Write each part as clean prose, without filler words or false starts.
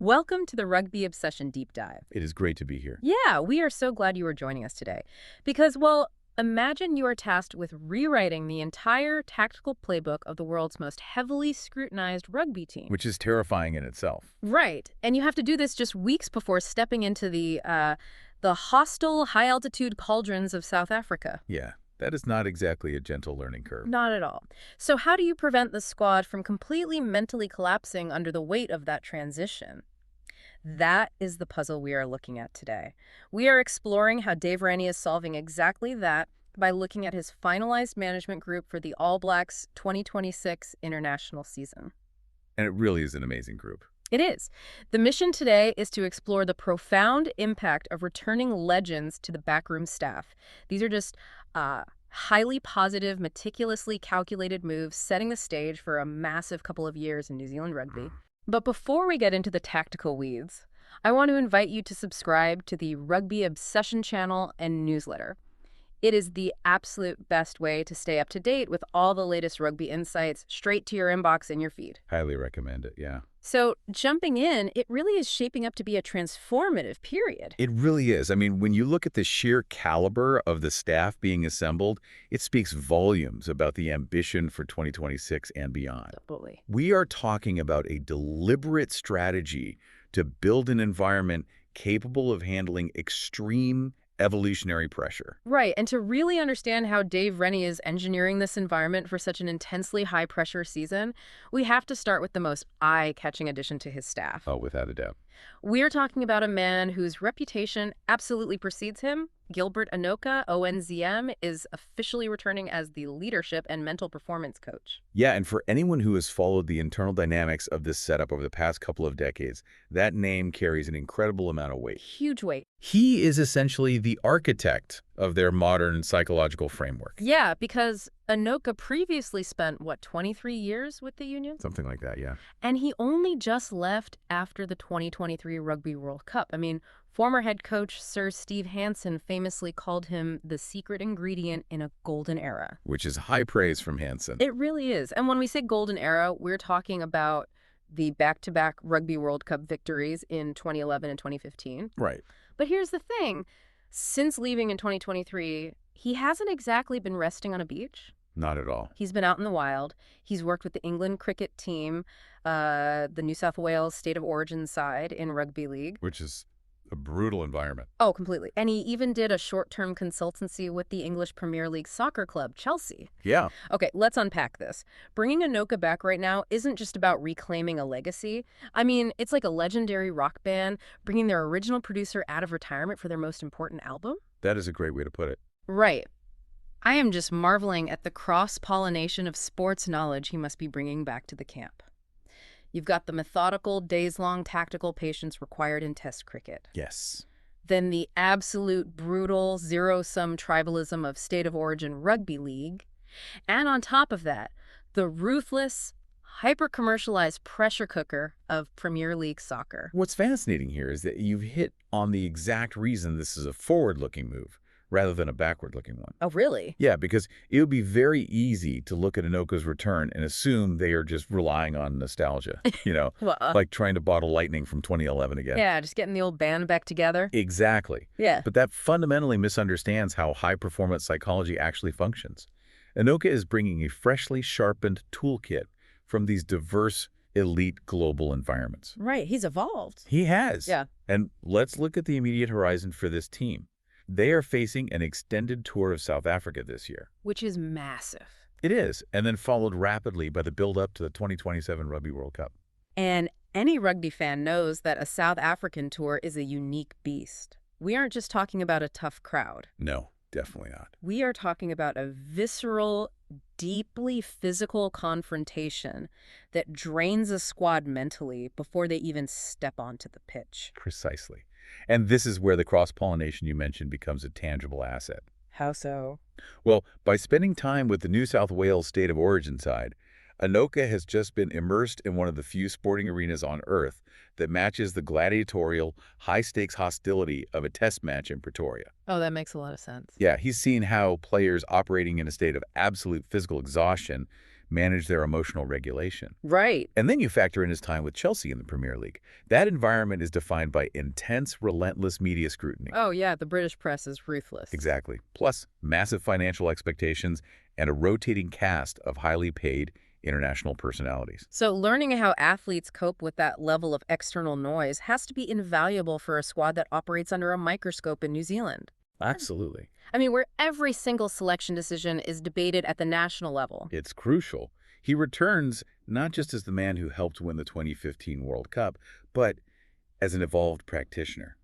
Welcome to the Rugby Obsession Deep Dive. It is great to be here. Yeah, we are so glad you are joining us today. Because, well, imagine you are tasked with rewriting the entire tactical playbook of the world's most heavily scrutinized rugby team. Which is terrifying in itself. Right. And you have to do this just weeks before stepping into the hostile, high-altitude cauldrons of South Africa. Yeah, that is not exactly a gentle learning curve. Not at all. So how do you prevent the squad from completely mentally collapsing under the weight of that transition? That is the puzzle we are looking at today. We are exploring how Dave Rennie is solving exactly that by looking at his finalized management group for the All Blacks 2026 international season. And it really is an amazing group. It is. The mission today is to explore the profound impact of returning legends to the backroom staff. These are just highly positive, meticulously calculated moves setting the stage for a massive couple of years in New Zealand rugby. But before we get into the tactical weeds, I want to invite you to subscribe to the Rugby Obsession channel and newsletter. It is the absolute best way to stay up to date with all the latest rugby insights straight to your inbox in your feed. Highly recommend it, yeah. So jumping in, it really is shaping up to be a transformative period. It really is. I mean, when you look at the sheer caliber of the staff being assembled, it speaks volumes about the ambition for 2026 and beyond. Absolutely. We are talking about a deliberate strategy to build an environment capable of handling extreme evolutionary pressure. Right, and to really understand how Dave Rennie is engineering this environment for such an intensely high-pressure season, we have to start with the most eye-catching addition to his staff. Oh, without a doubt. We're talking about a man whose reputation absolutely precedes him. Gilbert Enoka, ONZM, is officially returning as the leadership and mental performance coach. Yeah, and for anyone who has followed the internal dynamics of this setup over the past couple of decades, that name carries an incredible amount of weight. Huge weight. He is essentially the architect of their modern psychological framework. Yeah, because Enoka previously spent, 23 years with the union? Something like that, yeah. And he only just left after the 2023 Rugby World Cup. I mean, former head coach Sir Steve Hansen famously called him the secret ingredient in a golden era. Which is high praise from Hansen. It really is. And when we say golden era, we're talking about the back-to-back Rugby World Cup victories in 2011 and 2015. Right. But here's the thing. Since leaving in 2023, he hasn't exactly been resting on a beach. Not at all. He's been out in the wild. He's worked with the England cricket team, the New South Wales State of Origin side in Rugby League. Which is a brutal environment. Oh, completely. And he even did a short-term consultancy with the English Premier League soccer club, Chelsea. Yeah. Okay, let's unpack this. Bringing Enoka back right now isn't just about reclaiming a legacy. I mean, it's like a legendary rock band bringing their original producer out of retirement for their most important album. That is a great way to put it. Right. I am just marveling at the cross-pollination of sports knowledge he must be bringing back to the camp. You've got the methodical, days-long tactical patience required in Test cricket. Yes. Then the absolute brutal, zero-sum tribalism of State of Origin Rugby League. And on top of that, the ruthless, hyper-commercialized pressure cooker of Premier League soccer. What's fascinating here is that you've hit on the exact reason this is a forward-looking move rather than a backward-looking one. Oh, really? Yeah, because it would be very easy to look at Enoka's return and assume they are just relying on nostalgia, Well, like trying to bottle lightning from 2011 again. yeah, just getting the old band back together. Exactly. Yeah. But that fundamentally misunderstands how high-performance psychology actually functions. Enoka is bringing a freshly sharpened toolkit from these diverse, elite global environments. Right, he's evolved. He has. Yeah. And let's look at the immediate horizon for this team. They are facing an extended tour of South Africa this year. Which is massive. It is, and then followed rapidly by the build-up to the 2027 Rugby World Cup. And any rugby fan knows that a South African tour is a unique beast. We aren't just talking about a tough crowd. No, definitely not. We are talking about a visceral, deeply physical confrontation that drains a squad mentally before they even step onto the pitch. Precisely. And this is where the cross-pollination you mentioned becomes a tangible asset. How so? Well, by spending time with the New South Wales State of Origin side, Enoka has just been immersed in one of the few sporting arenas on Earth that matches the gladiatorial, high-stakes hostility of a test match in Pretoria. Oh, that makes a lot of sense. Yeah, he's seen how players operating in a state of absolute physical exhaustion manage their emotional regulation. Right. And then you factor in his time with Chelsea in the Premier League. That environment is defined by intense, relentless media scrutiny. Oh, yeah, the British press is ruthless. Exactly. Plus, massive financial expectations and a rotating cast of highly paid international personalities. So learning how athletes cope with that level of external noise has to be invaluable for a squad that operates under a microscope in New Zealand. Absolutely. I mean, where every single selection decision is debated at the national level. It's crucial. He returns not just as the man who helped win the 2015 World Cup, but as an evolved practitioner.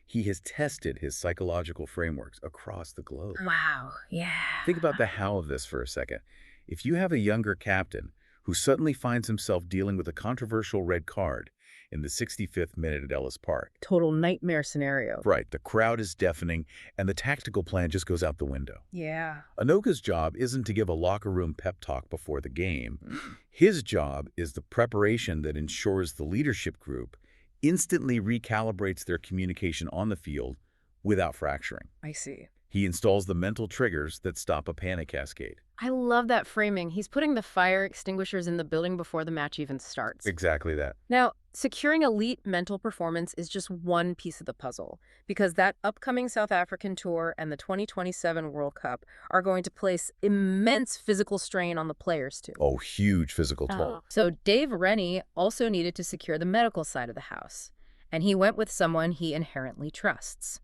He has tested his psychological frameworks across the globe. Wow, yeah. Think about the how of this for a second. If you have a younger captain who suddenly finds himself dealing with a controversial red card in the 65th minute at Ellis Park, Total nightmare scenario. right, the crowd is deafening and the tactical plan just goes out the window. Yeah. Enoka's job isn't to give a locker room pep talk before the game. His job is the preparation that ensures the leadership group instantly recalibrates their communication on the field without fracturing. I see. He installs the mental triggers that stop a panic cascade. I love that framing. He's putting the fire extinguishers in the building before the match even starts. Exactly that. Now, securing elite mental performance is just one piece of the puzzle, because that upcoming South African tour and the 2027 World Cup are going to place immense physical strain on the players, too. Oh, huge physical toll. So Dave Rennie also needed to secure the medical side of the house, and he went with someone he inherently trusts.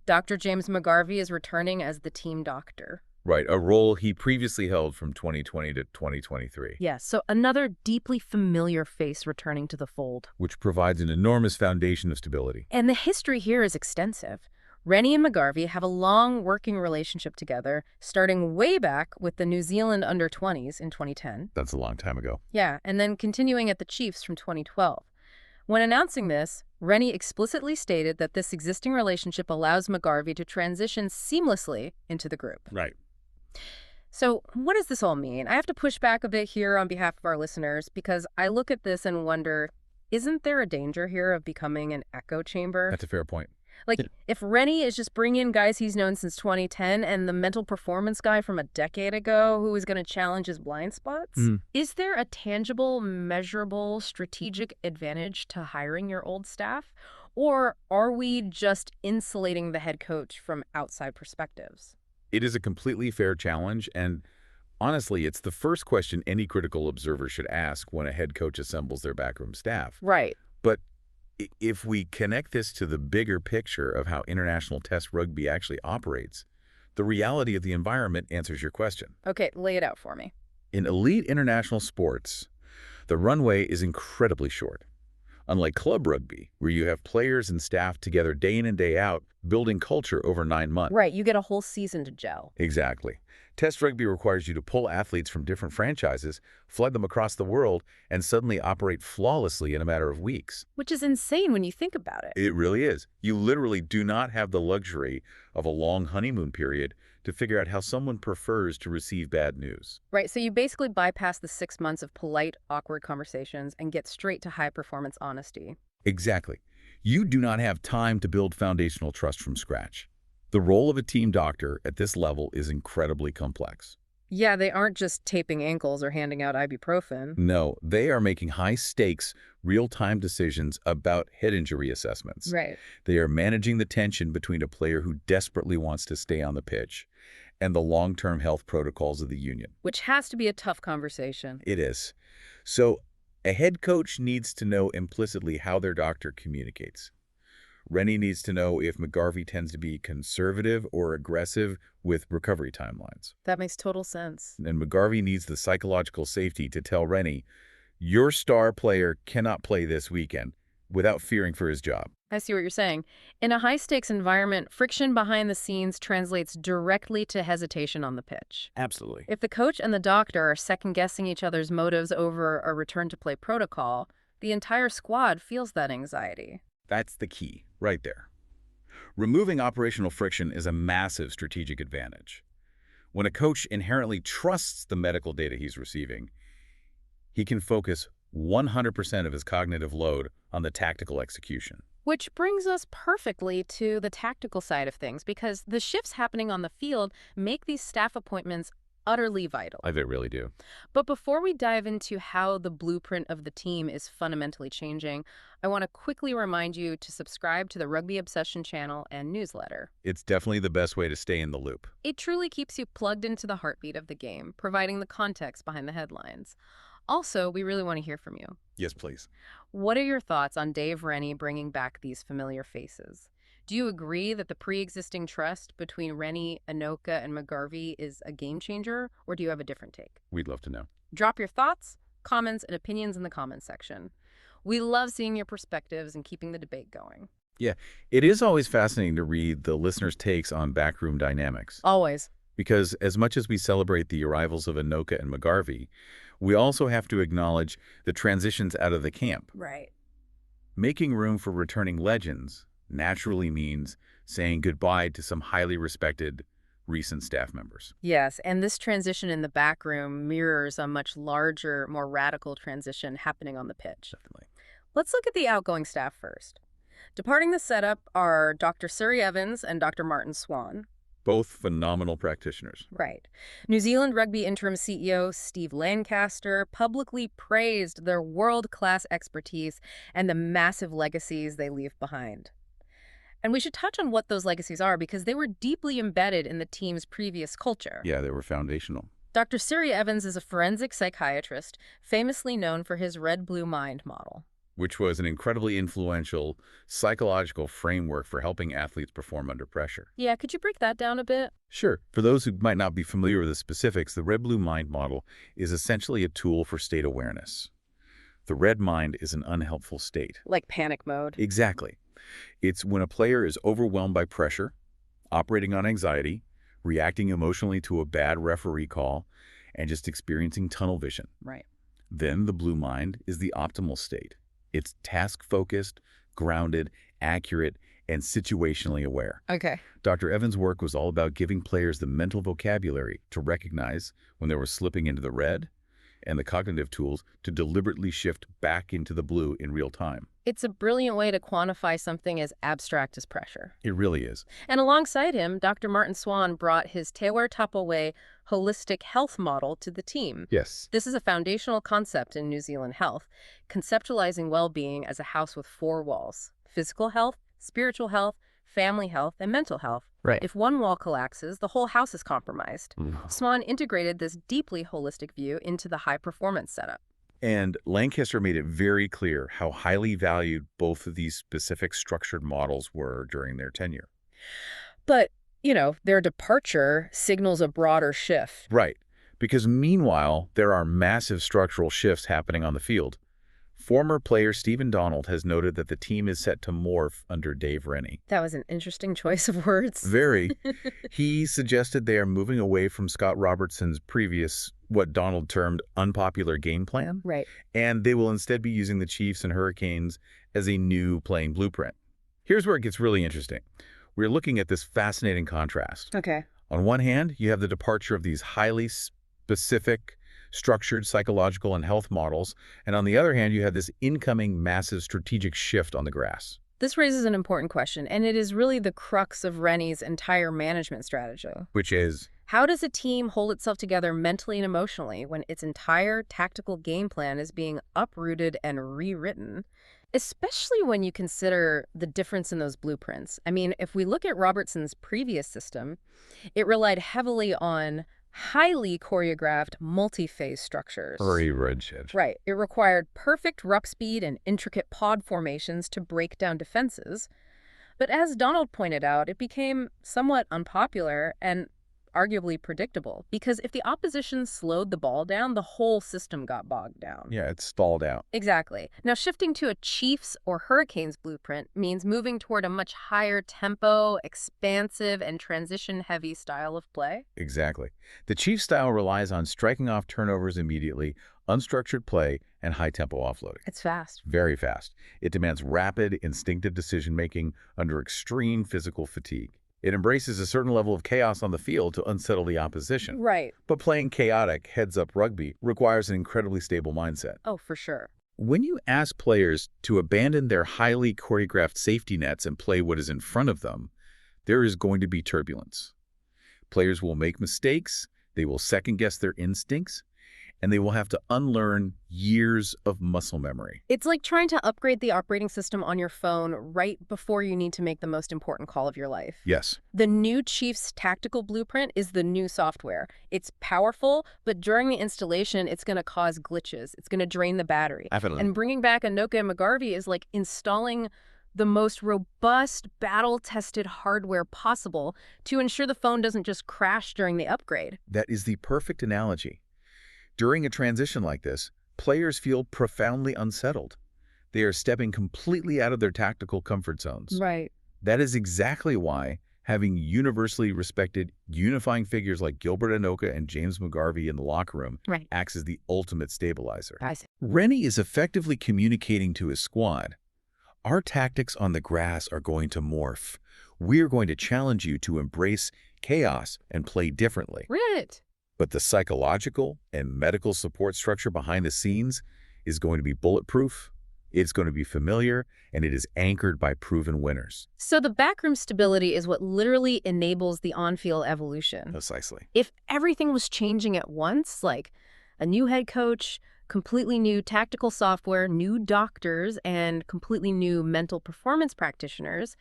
Dr. James McGarvey is returning as the team doctor. Right, a role he previously held from 2020 to 2023. Yes, so another deeply familiar face returning to the fold. Which provides an enormous foundation of stability. And the history here is extensive. Rennie and McGarvey have a long working relationship together, starting way back with the New Zealand under-20s in 2010. That's a long time ago. Yeah, and then continuing at the Chiefs from 2012. When announcing this, Rennie explicitly stated that this existing relationship allows McGarvey to transition seamlessly into the group. Right. So what does this all mean? I have to push back a bit here on behalf of our listeners because I look at this and wonder, isn't there a danger here of becoming an echo chamber? That's a fair point. Like, if Rennie is just bringing in guys he's known since 2010 and the mental performance guy from a decade ago who is going to challenge his blind spots, is there a tangible, measurable, strategic advantage to hiring your old staff? Or are we just insulating the head coach from outside perspectives? It is a completely fair challenge, and honestly, it's the first question any critical observer should ask when a head coach assembles their backroom staff. Right. But if we connect this to the bigger picture of how international test rugby actually operates, the reality of the environment answers your question. Okay, lay it out for me. In elite international sports, the runway is incredibly short. Unlike club rugby, where you have players and staff together day in and day out, building culture over 9 months. Right, you get a whole season to gel. Exactly. Test rugby requires you to pull athletes from different franchises, flood them across the world, and suddenly operate flawlessly in a matter of weeks. Which is insane when you think about it. It really is. You literally do not have the luxury of a long honeymoon period to figure out how someone prefers to receive bad news. Right, so you basically bypass the 6 months of polite, awkward conversations and get straight to high-performance honesty. Exactly. You do not have time to build foundational trust from scratch. The role of a team doctor at this level is incredibly complex. Yeah, they aren't just taping ankles or handing out ibuprofen. No, they are making high-stakes, real-time decisions about head injury assessments. Right. They are managing the tension between a player who desperately wants to stay on the pitch and the long-term health protocols of the union. Which has to be a tough conversation. It is. So, a head coach needs to know implicitly how their doctor communicates. Rennie needs to know if McGarvey tends to be conservative or aggressive with recovery timelines. That makes total sense. And McGarvey needs the psychological safety to tell Rennie, your star player cannot play this weekend without fearing for his job. I see what you're saying. In a high-stakes environment, friction behind the scenes translates directly to hesitation on the pitch. Absolutely. If the coach and the doctor are second-guessing each other's motives over a return-to-play protocol, the entire squad feels that anxiety. That's the key, right there. Removing operational friction is a massive strategic advantage. When a coach inherently trusts the medical data he's receiving, he can focus 100% of his cognitive load on the tactical execution. Which brings us perfectly to the tactical side of things, because the shifts happening on the field make these staff appointments utterly vital. I really do. But before we dive into how the blueprint of the team is fundamentally changing, I want to quickly remind you to subscribe to the Rugby Obsession channel and newsletter. It's definitely the best way to stay in the loop. It truly keeps you plugged into the heartbeat of the game, providing the context behind the headlines. Also, we really want to hear from you. Yes, please. What are your thoughts on Dave Rennie bringing back these familiar faces? Do you agree that the pre-existing trust between Rennie, Enoka, and McGarvey is a game changer, or do you have a different take? We'd love to know. Drop your thoughts, comments, and opinions in the comments section. We love seeing your perspectives and keeping the debate going. Yeah, it is always fascinating to read the listeners' takes on backroom dynamics. Always. Because as much as we celebrate the arrivals of Enoka and McGarvey, we also have to acknowledge the transitions out of the camp. Right. Making room for returning legends naturally means saying goodbye to some highly respected recent staff members. Yes, and this transition in the back room mirrors a much larger, more radical transition happening on the pitch. Definitely. Let's look at the outgoing staff first. Departing the setup are Dr. Surrey Evans and Dr. Martin Swan. Both phenomenal practitioners. Right. New Zealand Rugby interim CEO Steve Lancaster publicly praised their world-class expertise and the massive legacies they leave behind. And we should touch on what those legacies are because they were deeply embedded in the team's previous culture. Yeah, they were foundational. Dr. Surrey Evans is a forensic psychiatrist, famously known for his red-blue mind model, which was an incredibly influential psychological framework for helping athletes perform under pressure. Yeah, could you break that down a bit? Sure. For those who might not be familiar with the specifics, the red-blue mind model is essentially a tool for state awareness. The red mind is an unhelpful state. Like panic mode. Exactly. It's when a player is overwhelmed by pressure, operating on anxiety, reacting emotionally to a bad referee call, and just experiencing tunnel vision. Right. Then the blue mind is the optimal state. It's task-focused, grounded, accurate, and situationally aware. Okay. Dr. Evans' work was all about giving players the mental vocabulary to recognize when they were slipping into the red and the cognitive tools to deliberately shift back into the blue in real time. It's a brilliant way to quantify something as abstract as pressure. It really is. And alongside him, Dr. Martin Swan brought his Tewer Tapaway holistic health model to the team. Yes. This is a foundational concept in New Zealand health, conceptualizing well-being as a house with four walls: physical health, spiritual health, family health, and mental health. Right. If one wall collapses, the whole house is compromised. Swan integrated this deeply holistic view into the high-performance setup. And Lancaster made it very clear how highly valued both of these specific structured models were during their tenure. But, their departure signals a broader shift. Right. Because meanwhile, there are massive structural shifts happening on the field. Former player Stephen Donald has noted that the team is set to morph under Dave Rennie. That was an interesting choice of words. Very. He suggested they are moving away from Scott Robertson's previous, what Donald termed, unpopular game plan. Right. And they will instead be using the Chiefs and Hurricanes as a new playing blueprint. Here's where it gets really interesting. We're looking at this fascinating contrast. Okay. On one hand, you have the departure of these highly specific, structured psychological and health models, and on the other hand, you have this incoming massive strategic shift on the grass. This raises an important question, and it is really the crux of Rennie's entire management strategy. Which is? How does a team hold itself together mentally and emotionally when its entire tactical game plan is being uprooted and rewritten? Especially when you consider the difference in those blueprints. I mean, if we look at Robertson's previous system, it relied heavily on highly choreographed multi-phase structures. Very rigid. Right. It required perfect ruck speed and intricate pod formations to break down defenses. But as Donald pointed out, it became somewhat unpopular and arguably predictable, because if the opposition slowed the ball down, the whole system got bogged down. Yeah, it stalled out. Exactly. Now, shifting to a Chiefs or Hurricanes blueprint means moving toward a much higher tempo, expansive, and transition-heavy style of play. Exactly. The Chiefs style relies on striking off turnovers immediately, unstructured play, and high-tempo offloading. It's fast. Very fast. It demands rapid, instinctive decision-making under extreme physical fatigue. It embraces a certain level of chaos on the field to unsettle the opposition. Right. But playing chaotic, heads-up rugby requires an incredibly stable mindset. Oh, for sure. When you ask players to abandon their highly choreographed safety nets and play what is in front of them, there is going to be turbulence. Players will make mistakes, They will second-guess their instincts, and they will have to unlearn years of muscle memory. It's like trying to upgrade the operating system on your phone right before you need to make the most important call of your life. Yes, The new Chief's tactical blueprint is the new software. It's powerful, but during the installation, it's going to cause glitches. It's going to drain the battery. definitely. And bringing back Enoka and McGarvey is like installing the most robust, battle-tested hardware possible to ensure the phone doesn't just crash during the upgrade. That is the perfect analogy. During a transition like this, players feel profoundly unsettled. They are stepping completely out of their tactical comfort zones. Right. That is exactly why having universally respected unifying figures like Gilbert Enoka and James McGarvey in the locker room acts as the ultimate stabilizer. I see. Rennie is effectively communicating to his squad, our tactics on the grass are going to morph. We're going to challenge you to embrace chaos and play differently. Right. But the psychological and medical support structure behind the scenes is going to be bulletproof, it's going to be familiar, and it is anchored by proven winners. So the backroom stability is what literally enables the on-field evolution. Precisely. If everything was changing at once, like a new head coach, completely new tactical software, new doctors, and completely new mental performance practitioners,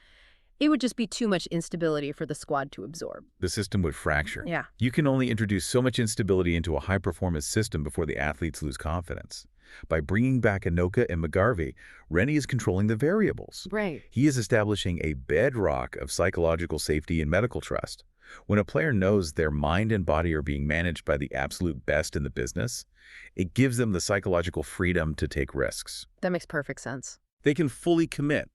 it would just be too much instability for the squad to absorb. The system would fracture. Yeah. You can only introduce so much instability into a high-performance system before the athletes lose confidence. By bringing back Enoka and McGarvey, Rennie is controlling the variables. Right. He is establishing a bedrock of psychological safety and medical trust. When a player knows their mind and body are being managed by the absolute best in the business, it gives them the psychological freedom to take risks. That makes perfect sense. They can fully commit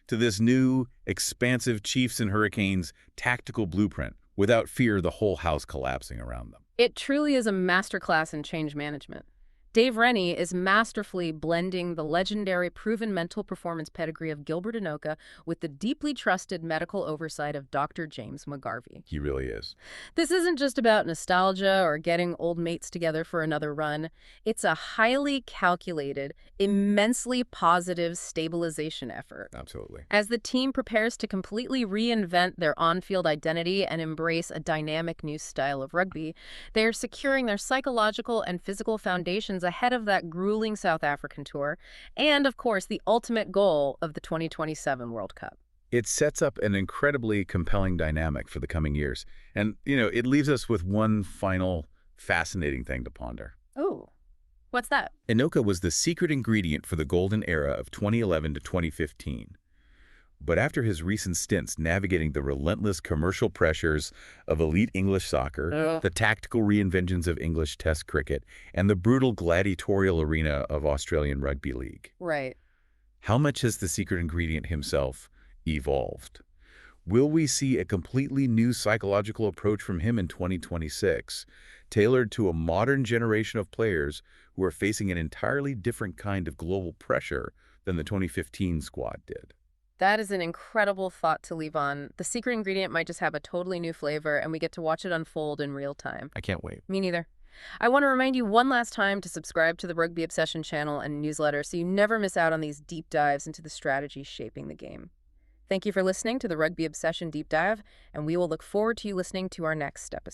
to this new, expansive Chiefs and Hurricanes tactical blueprint without fear of the whole house collapsing around them. It truly is a masterclass in change management. Dave Rennie is masterfully blending the legendary proven mental performance pedigree of Gilbert Enoka with the deeply trusted medical oversight of Dr. James McGarvey. He really is. This isn't just about nostalgia or getting old mates together for another run. It's a highly calculated, immensely positive stabilization effort. Absolutely. As the team prepares to completely reinvent their on-field identity and embrace a dynamic new style of rugby, they are securing their psychological and physical foundations ahead of that grueling South African tour and, of course, the ultimate goal of the 2027 World Cup. It sets up an incredibly compelling dynamic for the coming years. And, it leaves us with one final fascinating thing to ponder. Oh, what's that? Enoka was the secret ingredient for the golden era of 2011 to 2015. But after his recent stints navigating the relentless commercial pressures of elite English soccer, the tactical reinventions of English Test cricket, and the brutal gladiatorial arena of Australian Rugby League, Right. how much has the secret ingredient himself evolved? Will we see a completely new psychological approach from him in 2026, tailored to a modern generation of players who are facing an entirely different kind of global pressure than the 2015 squad did? That is an incredible thought to leave on. The secret ingredient might just have a totally new flavor, and we get to watch it unfold in real time. I can't wait. Me neither. I want to remind you one last time to subscribe to the Rugby Obsession channel and newsletter so you never miss out on these deep dives into the strategies shaping the game. Thank you for listening to the Rugby Obsession Deep Dive, and we will look forward to you listening to our next episode.